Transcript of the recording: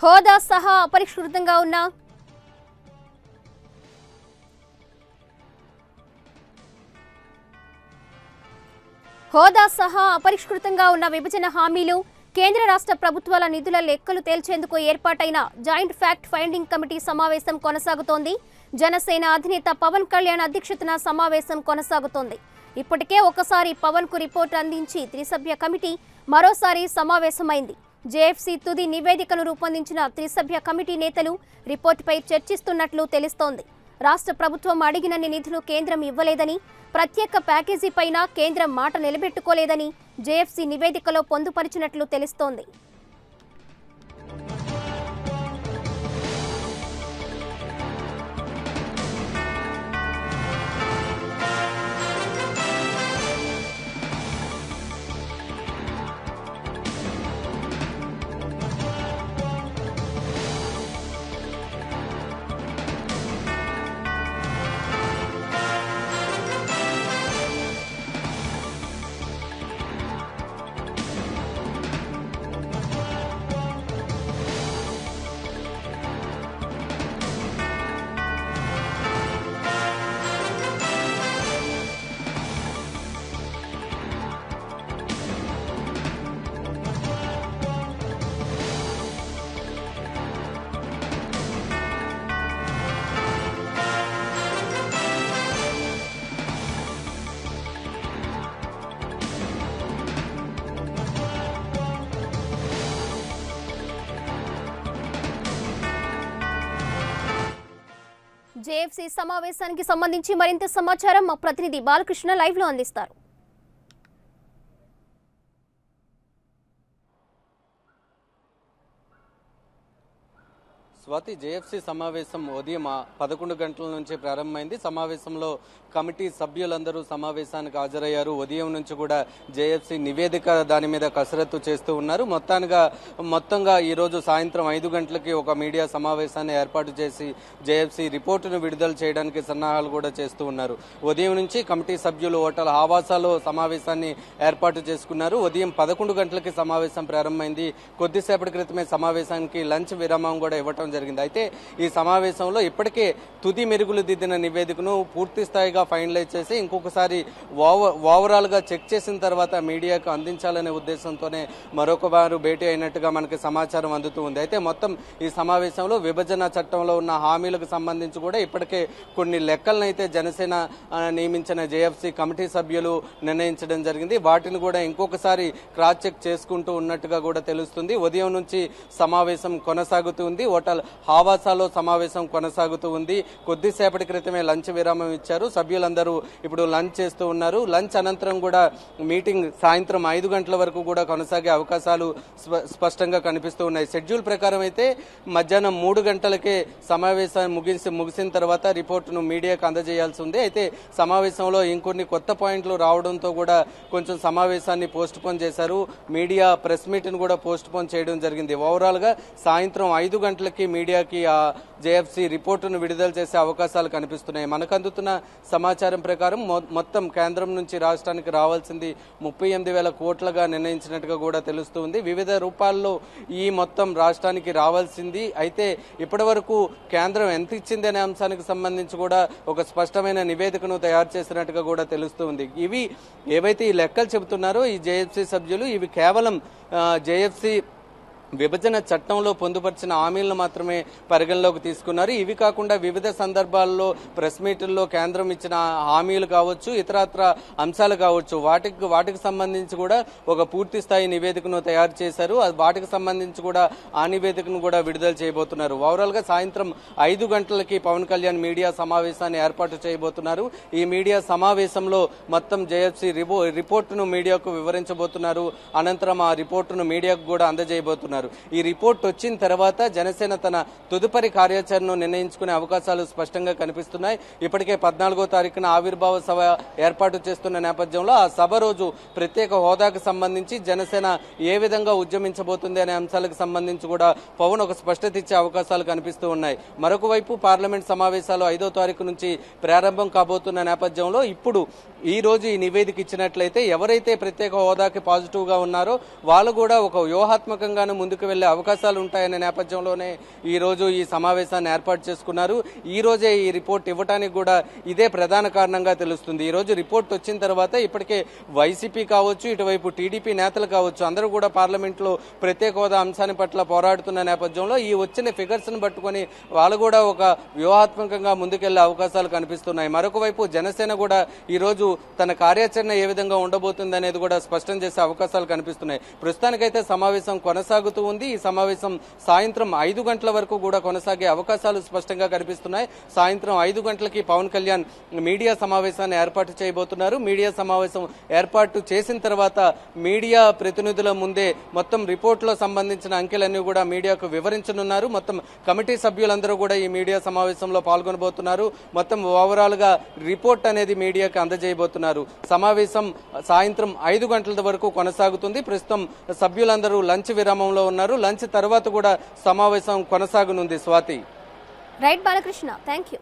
హోదా సహా అపరిష్కృతంగా ఉన్న విభజన హామీలు కేంద్ర రాష్ట్ర ప్రభుత్వాల నిధుల లెక్కలు తేల్చేందుకు ఏర్పాటైన జాయింట్ ఫ్యాక్ట్ ఫైండింగ్ కమిటీ సమావేశం కొనసాగుతోంది. జనసేన అధినేత పవన్ కళ్యాణ్ అధ్యక్షతన సమావేశం కొనసాగుతోంది. ఇప్పటికే ఒకసారి పవన్ కు రిపోర్ట్ అందించి త్రిసభ్య కమిటీ మరోసారి సమావేశమైంది. జేఎఫ్సీ తుది నివేదికను రూపొందించిన త్రిసభ్య కమిటీ నేతలు రిపోర్టుపై చర్చిస్తున్నట్లు తెలుస్తోంది. రాష్ట్ర ప్రభుత్వం అడిగినన్ని నిధులు కేంద్రం ఇవ్వలేదని, ప్రత్యేక ప్యాకేజీ పైన కేంద్రం మాట నిలబెట్టుకోలేదని జేఎఫ్సీ నివేదికలో పొందుపరిచినట్లు తెలుస్తోంది. జేఎఫ్సీ సమావేశానికి సంబంధించి మరింత సమాచారం మా ప్రతినిధి బాలకృష్ణ లైవ్ లో అందిస్తారు. స్వాతి, జేఎఫ్సీ సమావేశం ఉదయం 11 గంటల నుంచి ప్రారంభమైంది. సమావేశంలో కమిటీ సభ్యులందరూ సమావేశానికి హాజరయ్యారు. ఉదయం నుంచి కూడా జేఎఫ్సీ నివేదిక దాని మీద కసరత్తు చేస్తూ ఉన్నారు. మొత్తంగా ఈ రోజు సాయంత్రం 5 గంటలకి ఒక మీడియా సమావేశాన్ని ఏర్పాటు చేసి జేఎఫ్సీ రిపోర్టును విడుదల చేయడానికి సన్నాహాలు కూడా చేస్తూ ఉన్నారు. ఉదయం నుంచి కమిటీ సభ్యులు హోటల్ ఆవాసాలో సమావేశాన్ని ఏర్పాటు చేసుకున్నారు. ఉదయం 11 గంటలకి సమావేశం ప్రారంభమైంది. కొద్దిసేపటి క్రితమే సమావేశానికి లంచ్ విరామం కూడా ఇవ్వటం జరిగింది. అయితే ఈ సమావేశంలో ఇప్పటికే తుది మెరుగులు దిద్దిన నివేదికను పూర్తి స్థాయిగా ఫైనలైజ్ చేసి ఇంకొకసారి ఓవరాల్ గా చెక్ చేసిన తర్వాత మీడియాకు అందించాలనే ఉద్దేశంతోనే మరొకవారు భేటీ అయినట్టుగా మనకి సమాచారం అందుతూ ఉంది. అయితే మొత్తం ఈ సమావేశంలో విభజన చట్టంలో ఉన్న హామీలకు సంబంధించి కూడా ఇప్పటికే కొన్ని లెక్కలను అయితే జనసేన నియమించిన జేఎఫ్సీ కమిటీ సభ్యులు నిర్ణయించడం జరిగింది. వాటిని కూడా ఇంకొకసారి క్రాస్ చెక్ చేసుకుంటూ ఉన్నట్టుగా కూడా తెలుస్తుంది. ఉదయం నుంచి సమావేశం కొనసాగుతుంది. హోటల్ హావాసాలో సమావేశం కొనసాగుతూ ఉంది. కొద్దిసేపటి క్రితమే లంచ్ విరామం ఇచ్చారు. సభ్యులందరూ ఇప్పుడు లంచ్ చేస్తూ ఉన్నారు. లంచ్ అనంతరం కూడా మీటింగ్ సాయంత్రం 5 గంటల వరకు కూడా కొనసాగే అవకాశాలు స్పష్టంగా కనిపిస్తూ ఉన్నాయి. షెడ్యూల్ ప్రకారం అయితే మధ్యాహ్నం 3 గంటలకే సమావేశాన్ని ముగిసిన తర్వాత రిపోర్టును మీడియాకు అందజేయాల్సి ఉంది. అయితే సమావేశంలో ఇంకొన్ని కొత్త పాయింట్లు రావడంతో కూడా కొంచెం సమావేశాన్ని పోస్ట్ పోన్ చేశారు. మీడియా ప్రెస్ మీట్ ను కూడా పోస్ట్ పోన్ చేయడం జరిగింది. ఓవరాల్ గా సాయంత్రం 5 గంటలకి మీడియాకి ఆ జేఎఫ్సీ రిపోర్టును విడుదల చేసే అవకాశాలు కనిపిస్తున్నాయి. మనకు అందుతున్న సమాచారం ప్రకారం మొత్తం కేంద్రం నుంచి రాష్ట్రానికి రావాల్సింది 38,000 కోట్లుగా నిర్ణయించినట్టుగా కూడా తెలుస్తుంది. వివిధ రూపాల్లో ఈ మొత్తం రాష్ట్రానికి రావాల్సింది. అయితే ఇప్పటి వరకు కేంద్రం ఎంత ఇచ్చింది అనే అంశానికి సంబంధించి కూడా ఒక స్పష్టమైన నివేదికను తయారు చేసినట్టుగా కూడా తెలుస్తుంది. ఇవి ఏవైతే ఈ లెక్కలు చెబుతున్నారో ఈ జేఎఫ్సీ సభ్యులు ఇవి కేవలం జేఎఫ్సీ విభజన చట్టంలో పొందుపరిచిన హామీలను మాత్రమే పరిగణలోకి తీసుకున్నారు. ఇవి కాకుండా వివిధ సందర్భాల్లో ప్రెస్ మీటుల్లో కేంద్రం ఇచ్చిన హామీలు కావచ్చు, ఇతరత్ర అంశాలు కావచ్చు, వాటికి సంబంధించి కూడా ఒక పూర్తి స్థాయి నివేదికను తయారు చేశారు. వాటికి సంబంధించి కూడా ఆ నివేదికను కూడా విడుదల చేయబోతున్నారు. ఓవరాల్ గా సాయంత్రం 5 గంటలకి పవన్ కళ్యాణ్ మీడియా సమావేశాన్ని ఏర్పాటు చేయబోతున్నారు. ఈ మీడియా సమావేశంలో మొత్తం జేఎఫ్సీ రిపోర్టును మీడియాకు వివరించబోతున్నారు. అనంతరం ఆ రిపోర్టును మీడియాకు కూడా అందజేయబోతున్నారు. ఈ రిపోర్ట్ వచ్చిన తర్వాత జనసేన తన తదుపరి కార్యాచరణను నిర్ణయించుకునే అవకాశాలు స్పష్టంగా కనిపిస్తున్నాయి. ఇప్పటికే 14వ తారీఖున ఆవిర్భావ సభ ఏర్పాటు చేస్తున్న నేపథ్యంలో ఆ సభ రోజు ప్రత్యేక హోదాకు సంబంధించి జనసేన ఏ విధంగా ఉద్యమించబోతుంది అనే అంశాలకు సంబంధించి కూడా పవన్ ఒక స్పష్టత ఇచ్చే అవకాశాలు కనిపిస్తూ ఉన్నాయి. మరొక వైపు పార్లమెంట్ సమావేశాలు 5వ తారీఖు నుంచి ప్రారంభం కాబోతున్న నేపథ్యంలో ఇప్పుడు ఈ రోజు ఈ నివేదిక ఇచ్చినట్లయితే ఎవరైతే ప్రత్యేక హోదాకి పాజిటివ్ గా ఉన్నారో వాళ్ళు కూడా ఒక వ్యూహాత్మకంగానే ముందుకు ముందుకు వెళ్లే అవకాశాలు ఉంటాయనే నేపథ్యంలోనే ఈ రోజు ఈ సమావేశాన్ని ఏర్పాటు చేసుకున్నారు. ఈ రోజే ఈ రిపోర్ట్ ఇవ్వడానికి కూడా ఇదే ప్రధాన కారణంగా తెలుస్తుంది. ఈ రోజు రిపోర్ట్ వచ్చిన తర్వాత ఇప్పటికే వైసీపీ కావచ్చు, ఇటువైపు టీడీపీ నేతలు కావచ్చు, అందరూ కూడా పార్లమెంట్ లో ప్రత్యేక హోదా అంశాన్ని పట్ల పోరాడుతున్న నేపథ్యంలో ఈ వచ్చిన ఫిగర్స్ ను పట్టుకొని వాళ్ళు కూడా ఒక వ్యూహాత్మకంగా ముందుకెళ్లే అవకాశాలు కనిపిస్తున్నాయి. మరొక వైపు జనసేన కూడా ఈ రోజు తన కార్యాచరణ ఏ విధంగా ఉండబోతుంది అనేది కూడా స్పష్టం చేసే అవకాశాలు కనిపిస్తున్నాయి. ప్రస్తుతానికైతే సమావేశం కొనసాగుతూ ఉంది. ఈ సమావేశం సాయంత్రం 5 గంటల వరకు కూడా కొనసాగే అవకాశాలు స్పష్టంగా కనిపిస్తున్నాయి. సాయంత్రం 5 గంటలకి పవన్ కళ్యాణ్ మీడియా సమావేశాన్ని ఏర్పాటు చేయబోతున్నారు. మీడియా సమావేశం ఏర్పాటు చేసిన తర్వాత మీడియా ప్రతినిధుల ముందే మొత్తం రిపోర్టులో సంబంధించిన అంకెలన్నీ కూడా మీడియాకు వివరించనున్నారు. మొత్తం కమిటీ సభ్యులందరూ కూడా ఈ మీడియా సమావేశంలో పాల్గొనబోతున్నారు. మొత్తం ఓవరాల్ గా రిపోర్ట్ అనేది మీడియాకు అందజేయబోతున్నారు. సమావేశం సాయంత్రం 5 గంటల వరకు కొనసాగుతుంది. ప్రస్తుతం సభ్యులందరూ లంచ్ విరామంలో ఉన్నారు. లంచ్ తర్వాత కూడా సమావేశం కొనసాగనుంది. Swathi. Right Balakrishna, thank you.